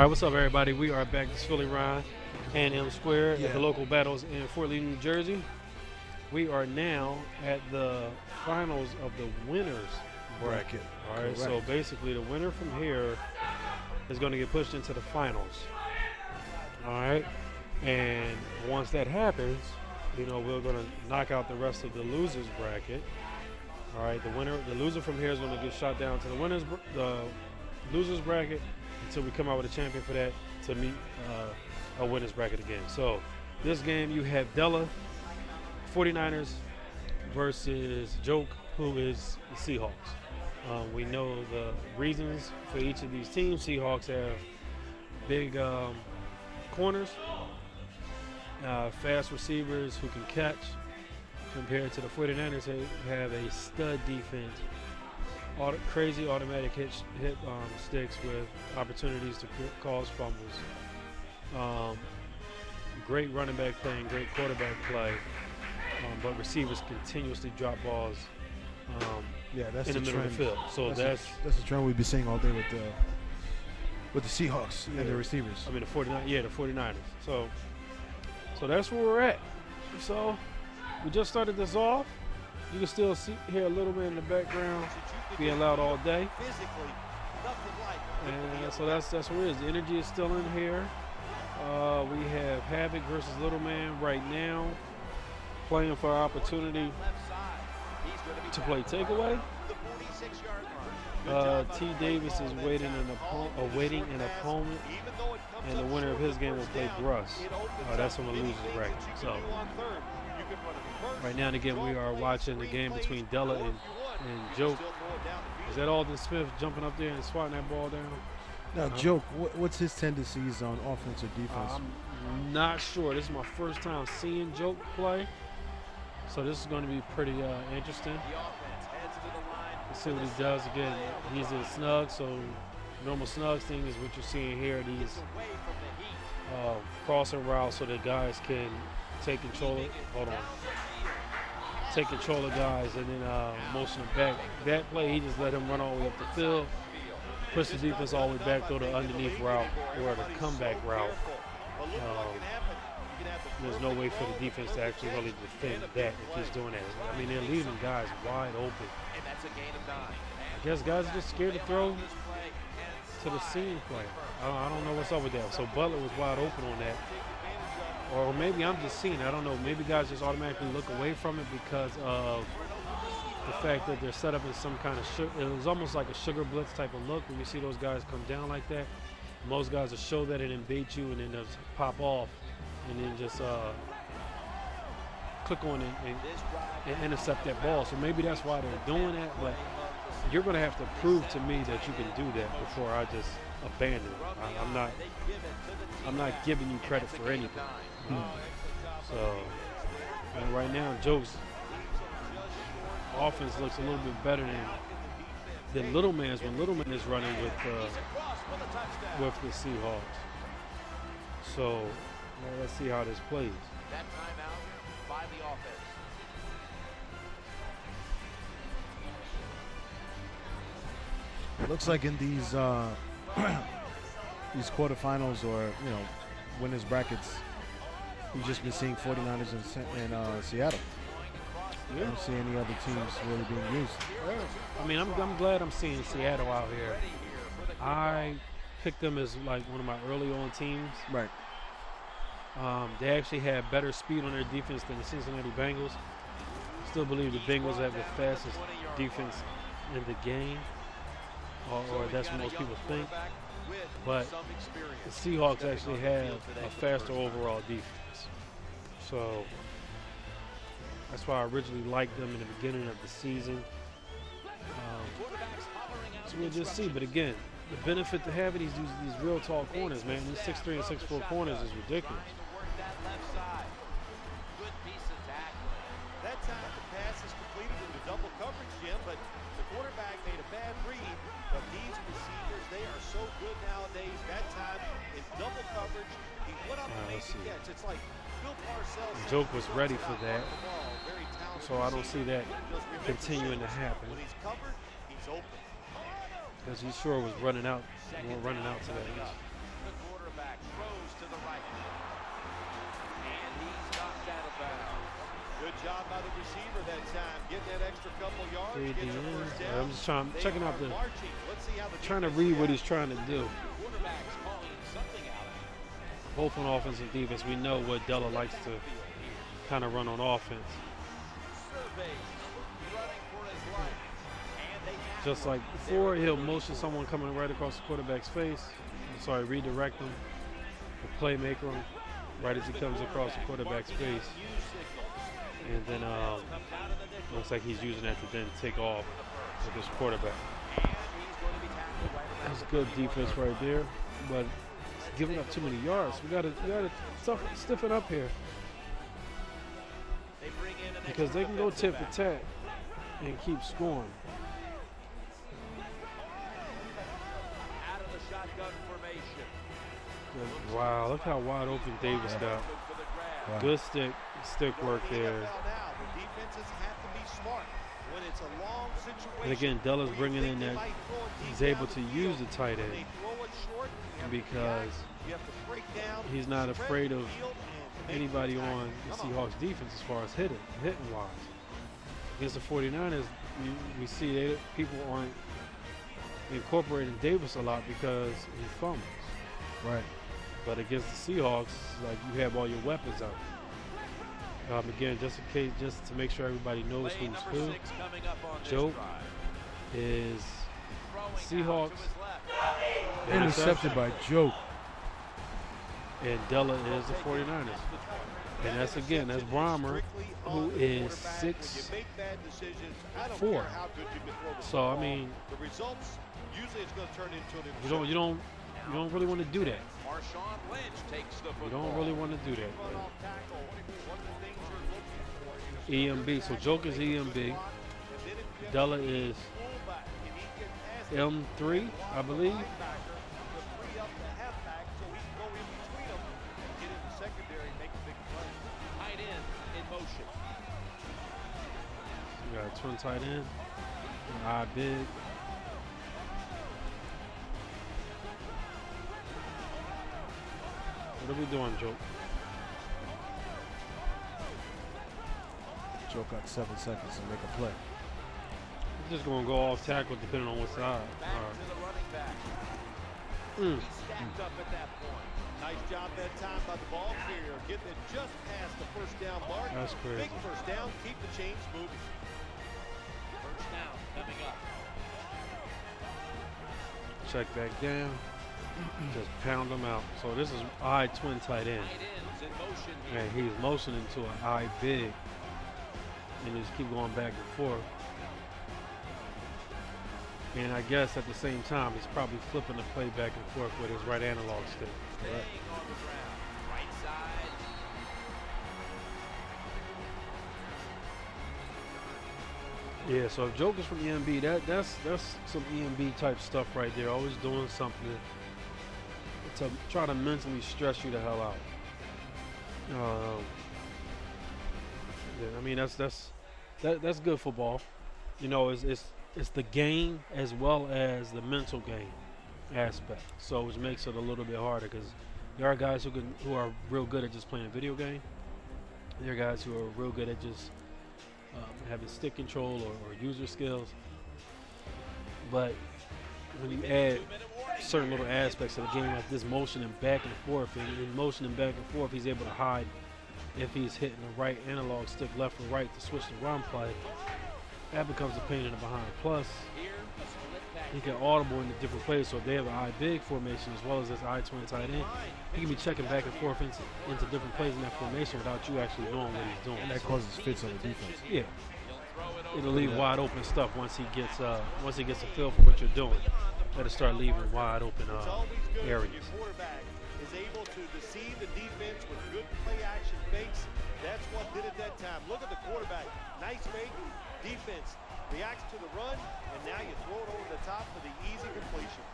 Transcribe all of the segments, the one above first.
right, what's up, everybody? We are back. This is Philly Ryan and M Square at the local battles in Fort Lee, New Jersey. We are now at the finals of the winners bracket. All right, so basically the winner from here is going to get pushed into the finals. All right, and once that happens, we're going to knock out the rest of the losers bracket. All right, the loser from here is going to get shot down to the losers bracket until we come out with a champion for that to meet a winners bracket again. So this game you have Della, 49ers versus Joke, who is the Seahawks. We know the reasons for each of these teams. Seahawks have big corners, fast receivers who can catch, compared to the 49ers who have a stud defense, crazy automatic hit sticks with opportunities to cause fumbles. Great running back play and great quarterback play, but receivers continuously drop balls that's in the middle of the field. So that's the trend we've been seeing all day with the Seahawks and the receivers. I mean the 49ers. So that's where we're at. So we just started this off. You can still hear a little bit in the background being loud all day. And so that's what it is. The energy is still in here. We have Havoc versus Little Man right now, playing for our opportunity to play takeaway. T. Davis is awaiting an opponent, and the winner of his game will play Bruss. That's on the losers bracket. So right now, and again, we are watching the game between Della and Joke. Is that Alden Smith jumping up there and swatting that ball down? Now, Joke, what's his tendencies on offense or defense? I'm not sure. This is my first time seeing Joke play, so this is going to be pretty interesting. Let's see what he does. Again, he's in snug, so normal snug thing is what you're seeing here. These crossing routes so that guys can take control of guys and then motion them back. That play, he just let him run all the way up the field, push the defense all the way back, throw the underneath route or the comeback route. There's no way for the defense to actually really defend that if he's doing that. I mean, they're leaving guys wide open. I guess guys are just scared to throw to the seam play. I don't know what's up with that. So Butler was wide open on that. Or maybe I'm just seeing it. I don't know. Maybe guys just automatically look away from it because of the fact that they're set up in some kind of it was almost like a sugar blitz type of look when you see those guys come down like that. Most guys will show that and then bait you and then just pop off and then just click on it and intercept that ball. So maybe that's why they're doing that. But you're going to have to prove to me that you can do that before I just abandon it. I'm not giving you credit for anything. So, and right now, Joe's offense looks a little bit better than Little Man's when Little Man is running with the Seahawks. So, let's see how this plays. That timeout by the offense. It looks like in these these quarterfinals or winners brackets, we've just been seeing 49ers in Seattle. I don't see any other teams really being used. I mean, I'm glad I'm seeing Seattle out here. I picked them as like one of my early on teams. Right. They actually had better speed on their defense than the Cincinnati Bengals. Still believe the Bengals have the fastest defense in the game, or that's what most people think. But the Seahawks actually have a faster overall defense. So that's why I originally liked them in the beginning of the season. So we'll just see. But again, the benefit to having these real tall corners, man, these 6'3" and 6'4" corners is ridiculous. That time the pass is completed into double coverage, Jim, but the quarterback made a bad read. But these receivers, they are so good nowadays. That time in double coverage, he went up and made the catch. It's like Bill Parcells. Joke was ready for that, so I don't see that continuing to happen. When he's covered, he's open. Because he sure was running out to that. job by the receiver that time, getting that extra couple yards, gets a first down. I'm just checking out the, Let's see how the trying to read what he's trying to do. Both on offense and defense, we know what Della likes to kind of run on offense. Just like before, he'll motion someone coming right across the quarterback's face. Redirect them, or playmaker him right as he comes across the quarterback's face. And then looks like he's using that to then take off with his quarterback. That's good defense right there, but it's giving up too many yards. We gotta stiffen up here, because they can go tip for tat and keep scoring. Wow, look how wide open Davis got. Wow. Good stick work there. And again, Della's bringing in that he's able to use the tight end because he's not afraid of anybody on the Seahawks defense as far as hitting wise. Against the 49ers, we see people aren't incorporating Davis a lot because he fumbles. Right. But against the Seahawks, like, you have all your weapons out. Again, just in case, just to make sure everybody knows who's who. Joke is Seahawks. Intercepted by Joke. And Della is the 49ers. And that's Brahmer, who is 6'4". So I mean, you don't really want to do that. You don't really want to do that. EMB. So Joke is EMB. Della is M3, I believe. We got a twin tight end. Eye big. What are we doing, Joke? Joke got 7 seconds to make a play. We're just going to go off tackle depending on what side. All right. Nice job that time by the ball carrier, getting it just past the first down mark. That's crazy. Big first down, keep the chains moving. First down coming up. Check back down. Just pound them out. So this is I twin tight end. And he's motioning to an I big. And just keep going back and forth. And I guess at the same time, he's probably flipping the play back and forth with his right analog stick. Right. Yeah, so if Joke is from EMB, that's some EMB type stuff right there. Always doing something to try to mentally stress you the hell out. Yeah, I mean that's good football. You know, it's the game as well as the mental game aspect. So it makes it a little bit harder because there are guys who are real good at just playing a video game. There are guys who are real good at just having stick control or user skills. But when you add certain little aspects of the game like this motioning back and forth, and in motioning back and forth, he's able to hide if he's hitting the right analog stick left or right to switch the run play. That becomes a pain in the behind. Plus, he can audible into different plays. So if they have an I big formation as well as this I twin tight end, he can be checking back and forth into different plays in that formation without you actually knowing what he's doing. And that causes fits on the defense. Yeah, it'll leave wide open stuff once he gets a feel for what you're doing. Let it start leaving wide open areas. Is able to deceive the defense with good play action fakes. That's what did it that time. Look at the quarterback. Nice fake. Defense reacts to the run, and now you throw it over the top for the easy completion.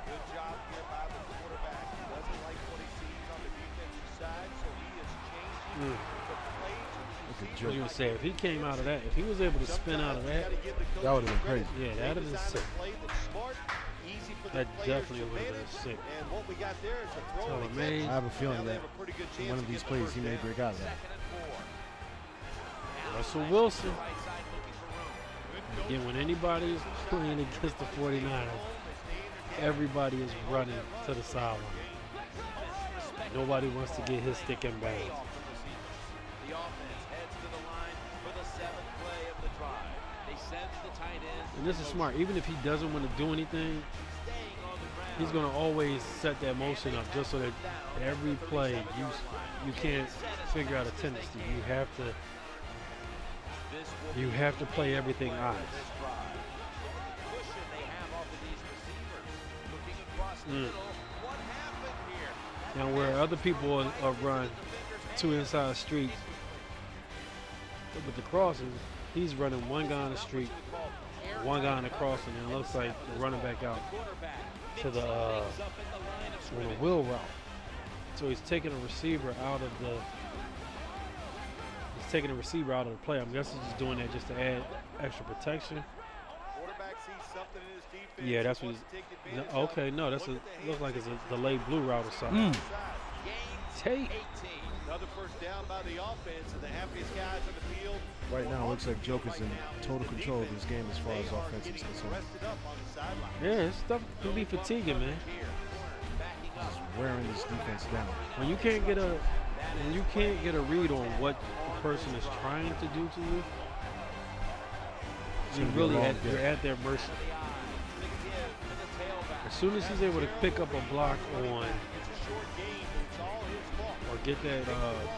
Good job here by the quarterback. He doesn't like what he sees on the defensive side, so he is changing the play to the receiver. You say if he came out of that, if he was able to spin out of that, that would have been crazy. Yeah, that would have been sick. Play that's smart. easy for the That players definitely to would have been manage. sick. And what we got there is a throw. Tell and a him, man. catch. I have a feeling Now they that have a pretty good in chance one of to these get the plays first he may down. break out of that. Russell Wilson. Again, when anybody is playing against the 49ers, everybody is running to the sideline. Nobody wants to get his stick in bounds. The offense heads to the line for the 7th play of the drive. They send the tight end. And this is smart. Even if he doesn't want to do anything, he's going to always set that motion up just so that every play you can't figure out a tendency. You have to play everything eyes. Now where other people are run 2 inside streets with the crosses, he's running 1 guy on the street, 1 guy on the crossing, and it looks like they're running back out to the on a wheel route. So he's taking a receiver out of the play. I'm guessing he's doing that just to add extra protection. Yeah, that's what he's. Okay, no, looks like it's a delayed blue route or something. Tate. Another first down by the offense, and the happiest guys on the field. Right now, it looks like Joker's in total control of this game as far as offense is concerned. Yeah, this stuff can be fatiguing, man. Just wearing this defense down. When you can't get a read on what the person is trying to do to you, you're at their mercy. As soon as he's able to pick up a block on or get that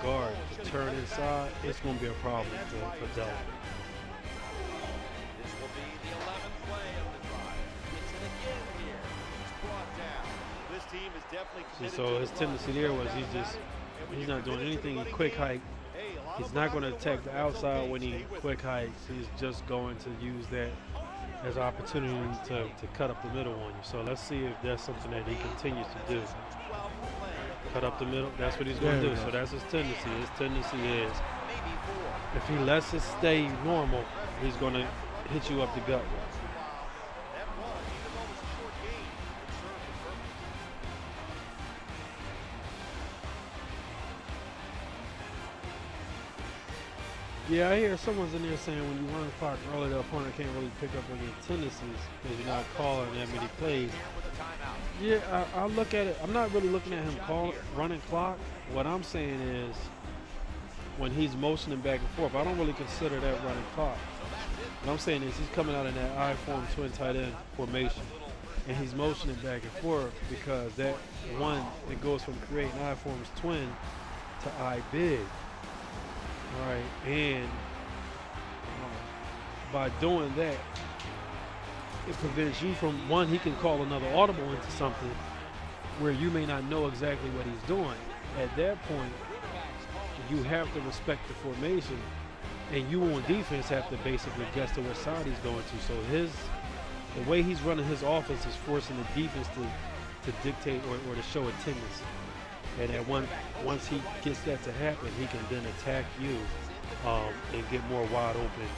guard to turn inside, it's going to be a problem for Della. This will be the 11th play of the drive. It's an again here. It's brought down. This team is definitely committed. So his tendency there was he's not doing anything in quick hike. He's not going to attack the outside when he quick hikes. He's just going to use that as an opportunity to cut up the middle on you. So let's see if that's something that he continues to do. Cut up the middle, that's what he's going to do. So that's his tendency. His tendency is, if he lets it stay normal, he's going to hit you up the gut. Yeah, I hear someone's in there saying when you run the clock early, the opponent can't really pick up on your tendencies because you're not calling that many plays. Yeah, I look at it. I'm not really looking at him running clock. What I'm saying is when he's motioning back and forth, I don't really consider that running clock. What I'm saying is he's coming out in that I-form twin tight end formation, and he's motioning back and forth because that one that goes from creating I-forms twin to I-big. All right, and by doing that, it prevents you from, one, he can call another audible into something where you may not know exactly what he's doing. At that point, you have to respect the formation, and you on defense have to basically guess to what side he's going to. So the way he's running his offense is forcing the defense to dictate or to show a tendency. And at once he gets that to happen, he can then attack you and get more wide open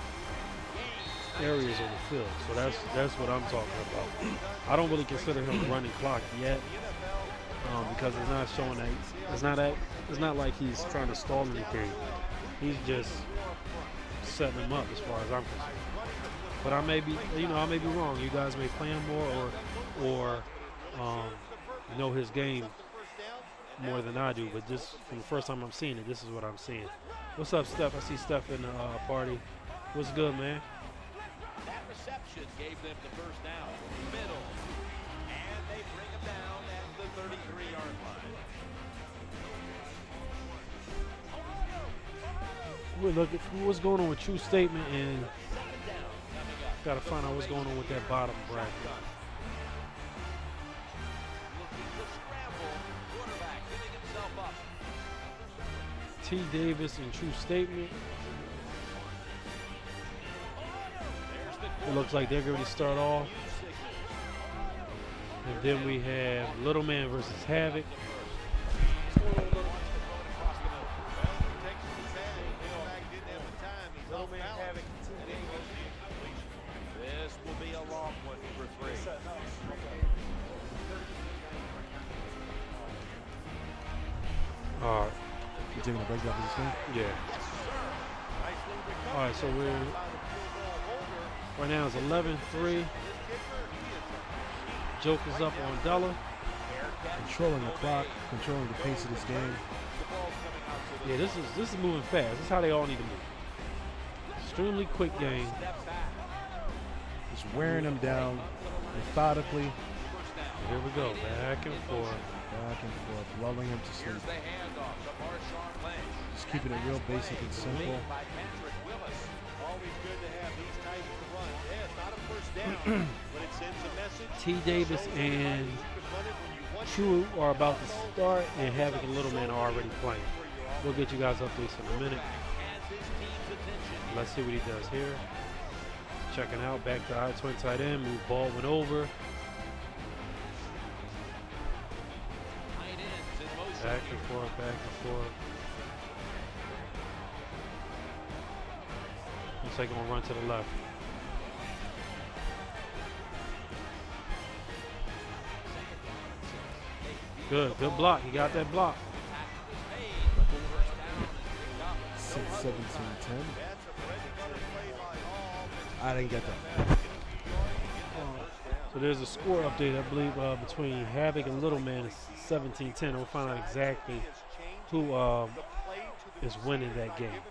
areas on the field. So that's what I'm talking about. I don't really consider him running clock yet because it's not showing that it's not like he's trying to stall anything. He's just setting him up as far as I'm concerned. But I may be wrong. You guys may play him more or know his game more than I do, but just from the first time I'm seeing it, this is what I'm seeing. What's up, Steph? I see Steph in the party. What's good, man? That reception gave them the first down, middle, and they bring him down at the 33-yard line. We're looking for what's going on with True Statement, and got to find out what's going on with that bottom bracket. T. Davis and True Statement. It looks like they're going to start off. And then we have Little Man versus Havoc. This will be a long one for 3. You taking a break after this game? Yeah. All right, so right now it's 11-3. Joker's up on Della. Controlling the clock, controlling the pace of this game. Yeah, this is moving fast. This is how they all need to move. Extremely quick game. Just wearing them down methodically. Here we go, back and forth. Back and forth, lulling him to sleep. Just keeping it real basic and simple. T. Davis and True are about to start, and Havoc and Little Man are already playing. We'll get you guys updates in a minute. Let's see what he does here. Checking out, back to high twin tight end, move Baldwin over. Back and forth, back and forth. Looks like I'm gonna run to the left. Good block. He got that block. 6-17-10. I didn't get that. So there's a score update, I believe, between Havoc and Little Man. It's 17-10. We'll find out exactly who is winning that game.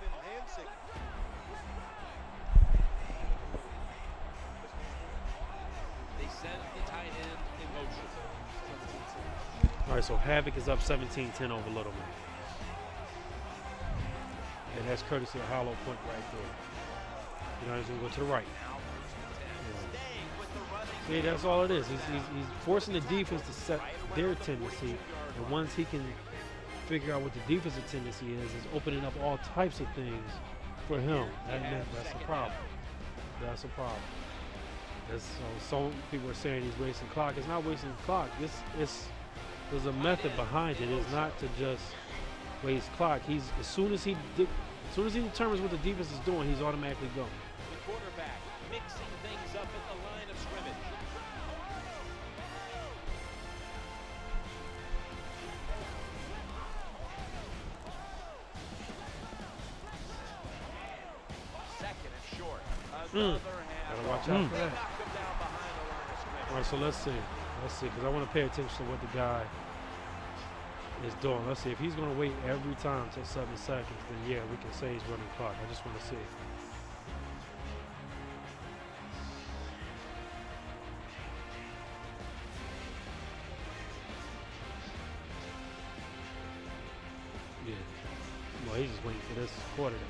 All right, so Havoc is up 17-10 over Little Man. And that's courtesy of Hollow Point right there. You know, he's going to go to the right. Yeah. See, that's all it is. He's forcing the defense to set their tendency. And once he can figure out what the defensive tendency is opening up all types of things for him. That's a problem. That's a problem. Some people are saying he's wasting clock. It's not wasting clock. There's a method behind it. It's not to just waste clock. As soon as he determines what the defense is doing, he's automatically going. The quarterback mixing things up at the line of scrimmage. Second and short. Gotta watch out for that. All right, so let's see, because I want to pay attention to what the guy is doing. Let's see if he's going to wait every time until 7 seconds. Then yeah, we can say he's running clock. I just want to see. Yeah. Well, he's just waiting for this quarter to end.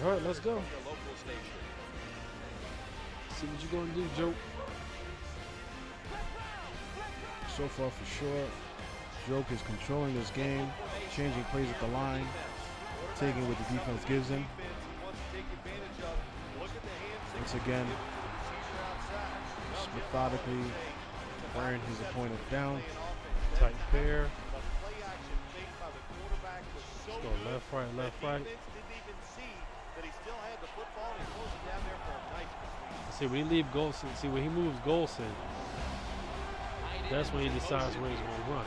All right, let's go. See what you're going to do, Joe. So far for sure, Joke is controlling this game, changing plays at the line, taking what the defense gives him. Once again, just methodically wearing his opponent down. Tight pair. Let's go left, right. See, when he leaves Golson, when he moves Golson, that's when he decides where he's going to run.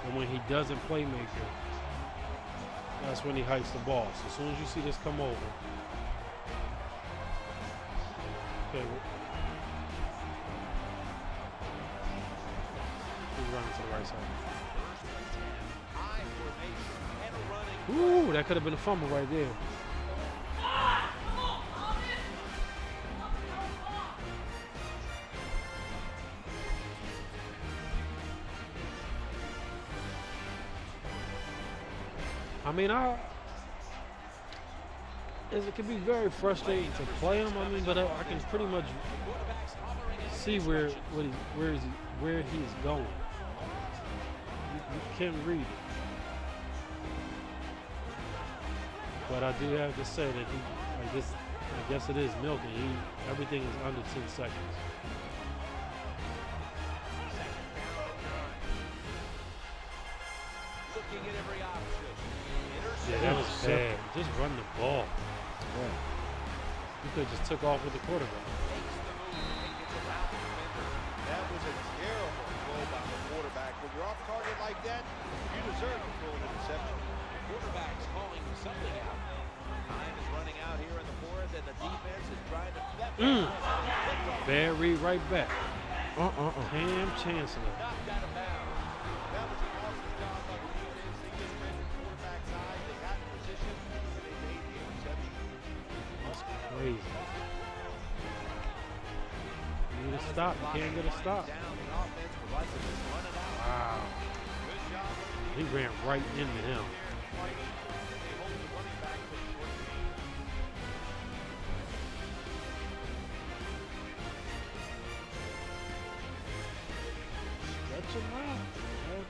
And when he doesn't playmaker, that's when he hikes the ball. So as soon as you see this come over, okay, he's running to the right side. Ooh, that could have been a fumble right there. I mean, it can be very frustrating to play him. I mean, but I can pretty much see where he's going. You can't read it. But I do have to say that I guess it is milking. Everything is under 10 seconds. Looking at every option. Yeah, that was bad. Just run the ball. Yeah. You could have just took off with the quarterback. That was a terrible throw by the quarterback. When you're off target like that, you deserve to throw an interception. The quarterback's calling something out. Time is running out here in the fourth, and the defense is trying to Bad read right back. Cam Chancellor. knocked out of bounds. That was an awesome job by the defense. They just ran the quarterback's eye. They got in position, and they made the interception. That's crazy. You need a stop. You can't get a stop. Down the offense provides a just run it out. Wow. Good job. He ran right into him. Fighting. They hold the running back to the short game. Stretch him out.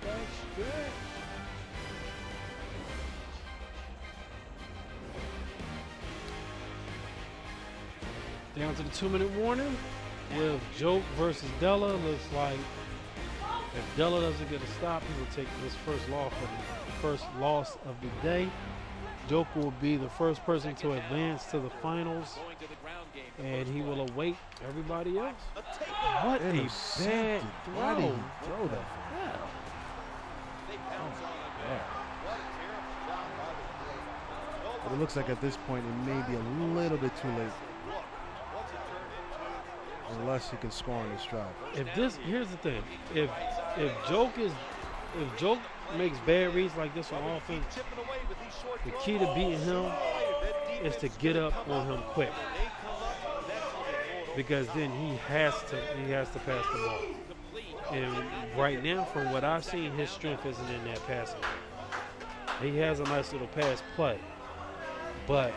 That's good. Down to the 2-minute warning with Joke versus Della. Looks like if Della doesn't get a stop, he will take his first loss of the day. Joke will be the first person to advance to the finals, Going to the ground game. and he will await everybody else. A takeaway. What a bad Intercepted. Why did throw. he throw that? They pounce on him. Yeah. What a terrible job by the quarterback. But it looks like at this point it may be a little bit too late, Look, what's it turned into? unless he can score on this drive. Here's the thing. If Joke makes bad reads like this on offense, Chipping away with these short the throws. key to beating him That is to defense get gonna up come on him quick, They come up, that's when they pull it because then he has to pass the ball. And right now, from what I've seen, his strength isn't in that passing. He has a nice little pass play, but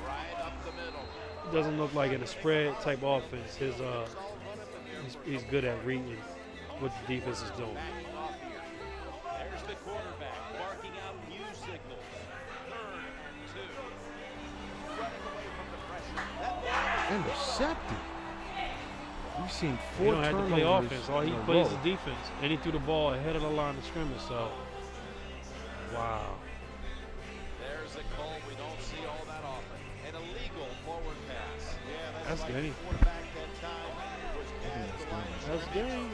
Right up the middle. it doesn't look like in a spread type offense. He's good at reading what the defense is doing. Backing off here. There's the quarterback barking out new signals. 3rd and 2. Running away from the pressure. Intercepted. We've seen He 4 don't have to play turnovers offense. All he in a plays is row. defense. And he threw the ball ahead of the line of scrimmage. So, wow. There's a call we don't see all that often. An illegal forward pass. Yeah, That's right. game. Quarterback that time was past the line of That's scrimmage. game.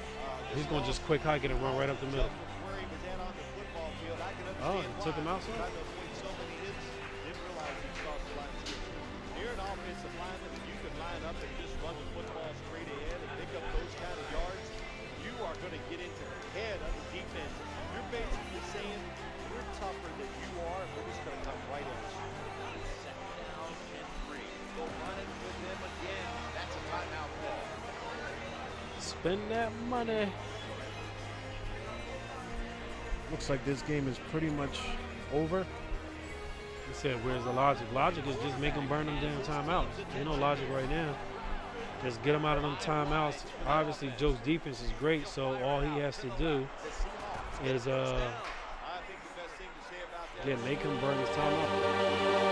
He's going to just quick hike it and run right up the middle. Where he was at on the football field. I can Oh, understand he took him why. outside? Tried to avoid so many hits. Didn't realize he crossed the line of scrimmage. You're an offensive lineman, and you can line up and just run the football straight ahead and pick up those kind of yards. You are going to get into the head of the defense. You're basically saying we're tougher than you are, and we're just going to come right at you. 2nd down and 3. Go run it with them again. That's a timeout call. Spend that money. Looks like this game is pretty much over. He said, where's the logic? Logic is just make them burn them damn timeouts. Ain't no logic right now. Just get them out of them timeouts. Obviously, Joe's defense is great, so all he has to do is I think the best thing to say about that make him burn his timeout.